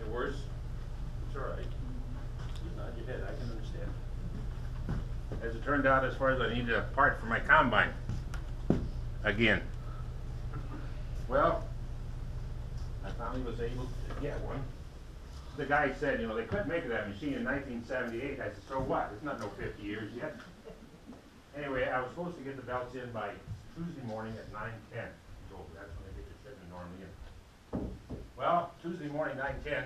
afterwards. It's all right. You nod your head, I can understand. As it turned out, as far as I needed a part for my combine. Again. Well, I finally was able to get one. The guy said, you know, they couldn't make that machine in 1978. I said, so what? It's not no 50 years yet. Anyway, I was supposed to get the belts in by Tuesday morning at 9:10. So that's when they get your shipment normally in. Well, Tuesday morning, 9:10,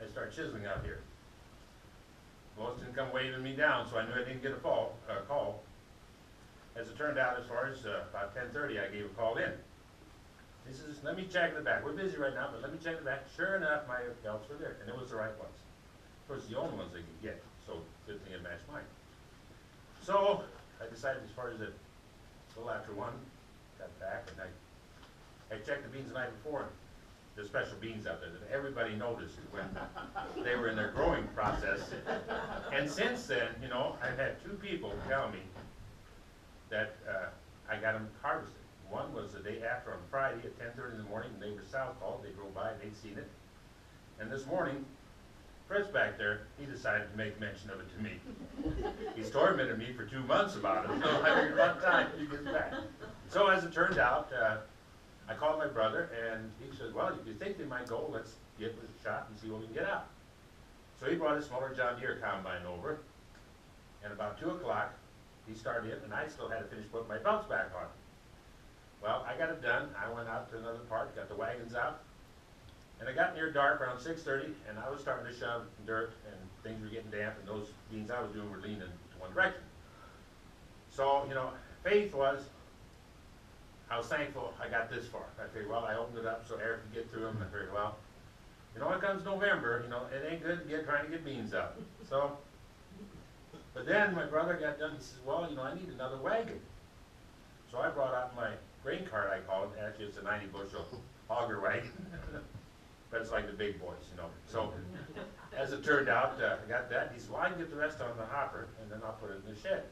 I start chiseling out here. Lois didn't come waving me down, so I knew I didn't get a call. As it turned out, as far as about 10:30, I gave a call in. He says, let me check the back. We're busy right now, but let me check the back. Sure enough, my belts were there, and it was the right ones. Of course, the only ones I could get, so good thing it matched mine. So I decided, as far as a little after 1, got back, and I checked the beans the night before. There's special beans out there that everybody noticed when they were in their growing process. And since then, you know, I've had 2 people tell me that I got them harvested. One was the day after on Friday at 10:30 in the morning, and they were south called. They drove by and they'd seen it. And this morning, Fred's back there, he decided to make mention of it to me. He's tormented me for 2 months about it, so I figured about time he gets back. So as it turned out, I called my brother, and he said, well, if you think they might go, let's give it a shot and see what we can get out. So he brought a smaller John Deere combine over, and about 2 o'clock, he started in, and I still had to finish putting my belts back on. Well, I got it done. I went out to another part, got the wagons out, and it got near dark around 6:30, and I was starting to shove dirt, and things were getting damp, and those beans I was doing were leaning to one direction. So, you know, faith was, I was thankful I got this far. I figured, well, I opened it up so air could get through them, and I figured, well, you know, when it comes November, you know, it ain't good to trying to get beans out. So, but then my brother got done, he says, well, you know, I need another wagon. So I brought out my grain cart, I call it. Actually, it's a 90-bushel auger wagon. But it's like the big boys, you know. So as it turned out, I got that. He said, well, I can get the rest on the hopper, and then I'll put it in the shed.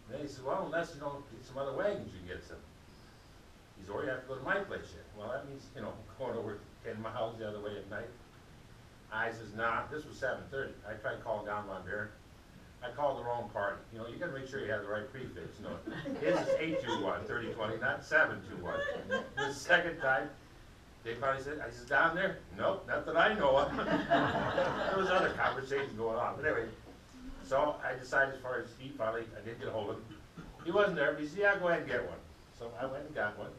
And then he said, well, unless, you know, get some other wagons, you can get some. He said, or you have to go to my place yet. Well, that means, you know, going over 10 miles the other way at night. I says, nah, this was 7:30. I tried calling down Von Buren. I called the wrong party. You know, you got to make sure you have the right prefix. You know, his is 821, 3020, not 721. The second time, they finally said, I said, down there? Nope, not that I know of. There was other conversation going on. But anyway, so I decided as far as he finally, I did get a hold of him. He wasn't there, but he said, yeah, go ahead and get one. So I went and got one.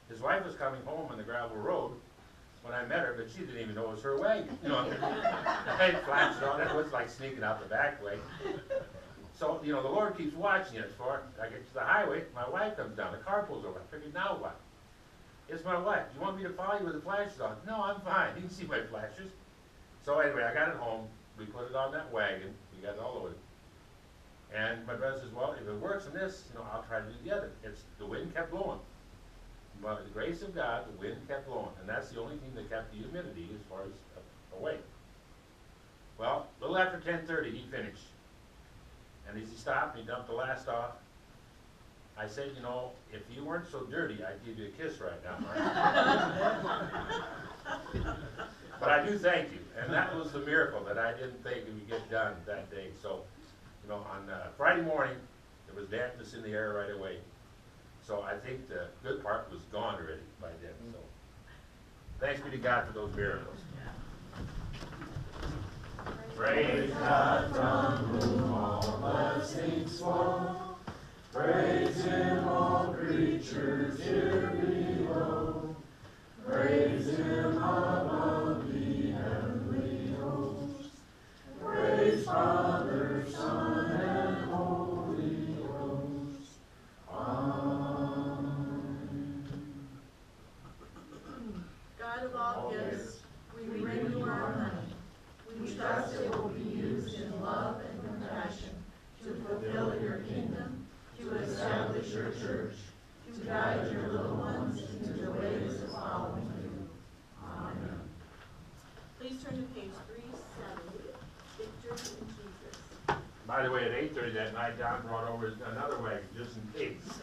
His wife was coming home on the gravel road when I met her, but she didn't even know it was her wagon. You know, I had flashed on it. It was like sneaking out the back way. So, you know, the Lord keeps watching it. As far I get to the highway, my wife comes down. The car pulls over. I figured, now what? It's my wife. Do you want me to follow you with the flashes on? No, I'm fine. You can see my flashes. So anyway, I got it home. We put it on that wagon. We got it all loaded. And my brother says, well, if it works in this, you know, I'll try to do the other. The wind kept blowing. By the grace of God, the wind kept blowing, and that's the only thing that kept the humidity as far as away. Well, a little after 10:30, he finished. And as he stopped, and he dumped the last off, I said, you know, if you weren't so dirty, I'd give you a kiss right now. But I do thank you, and that was the miracle that I didn't think it would get done that day. So, you know, on Friday morning, there was dampness in the air right away. So I think the good part was gone already by then. So thanks be to God for those miracles. Praise God from whom all blessings flow. Praise Him, all creatures here below. Praise Him above the heavenly host. Praise Father, Son, and Holy Ghost. God of all gifts, we bring you our money. We trust it will be used in love and compassion to fulfill your kingdom, to establish your church, to guide your little ones into the ways of following you. Amen. Please turn to page 370, Victory in Jesus. By the way, at 8:30 that night, Don brought over another wagon just in case.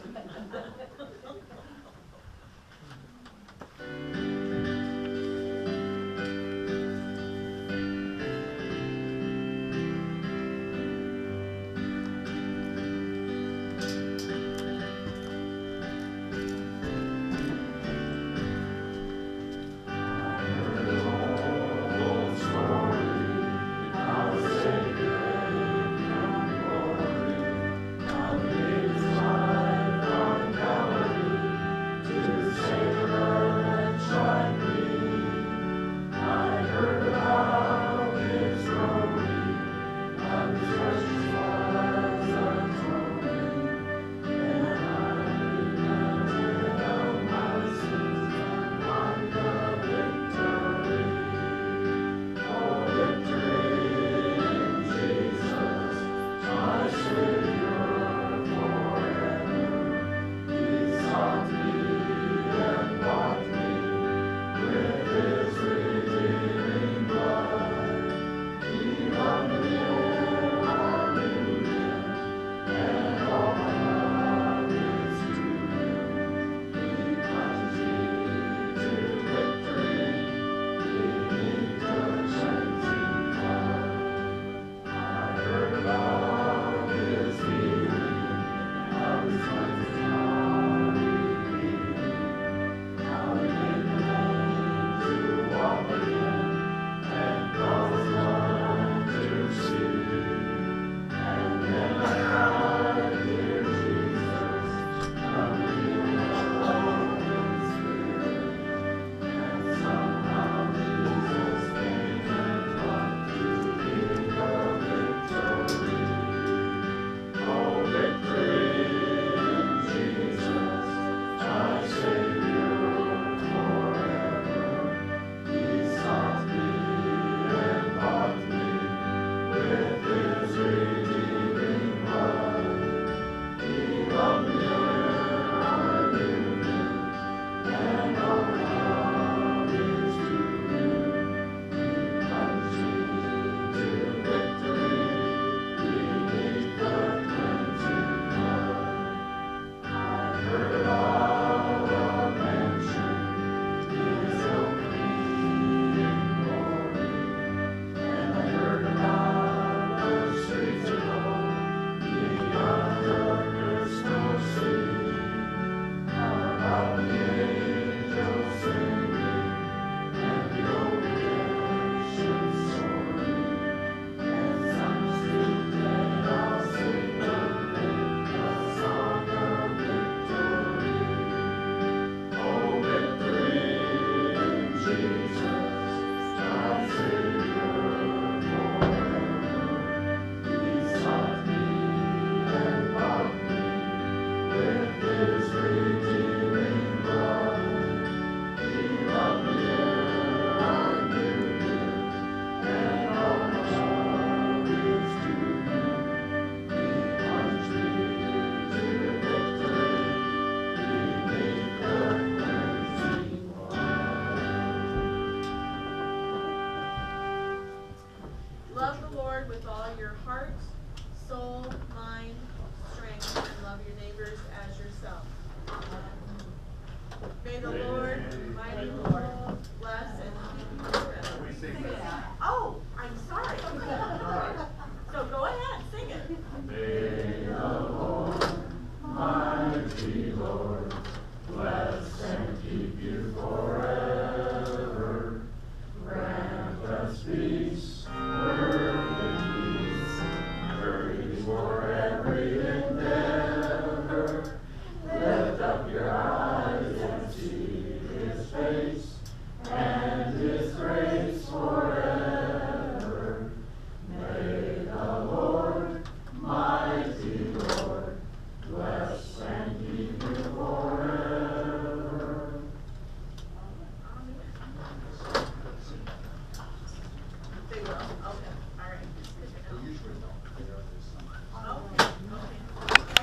with all your heart, soul, mind, strength, and love your neighbors as yourself. May the Lord, mighty Lord, bless and keep you forever.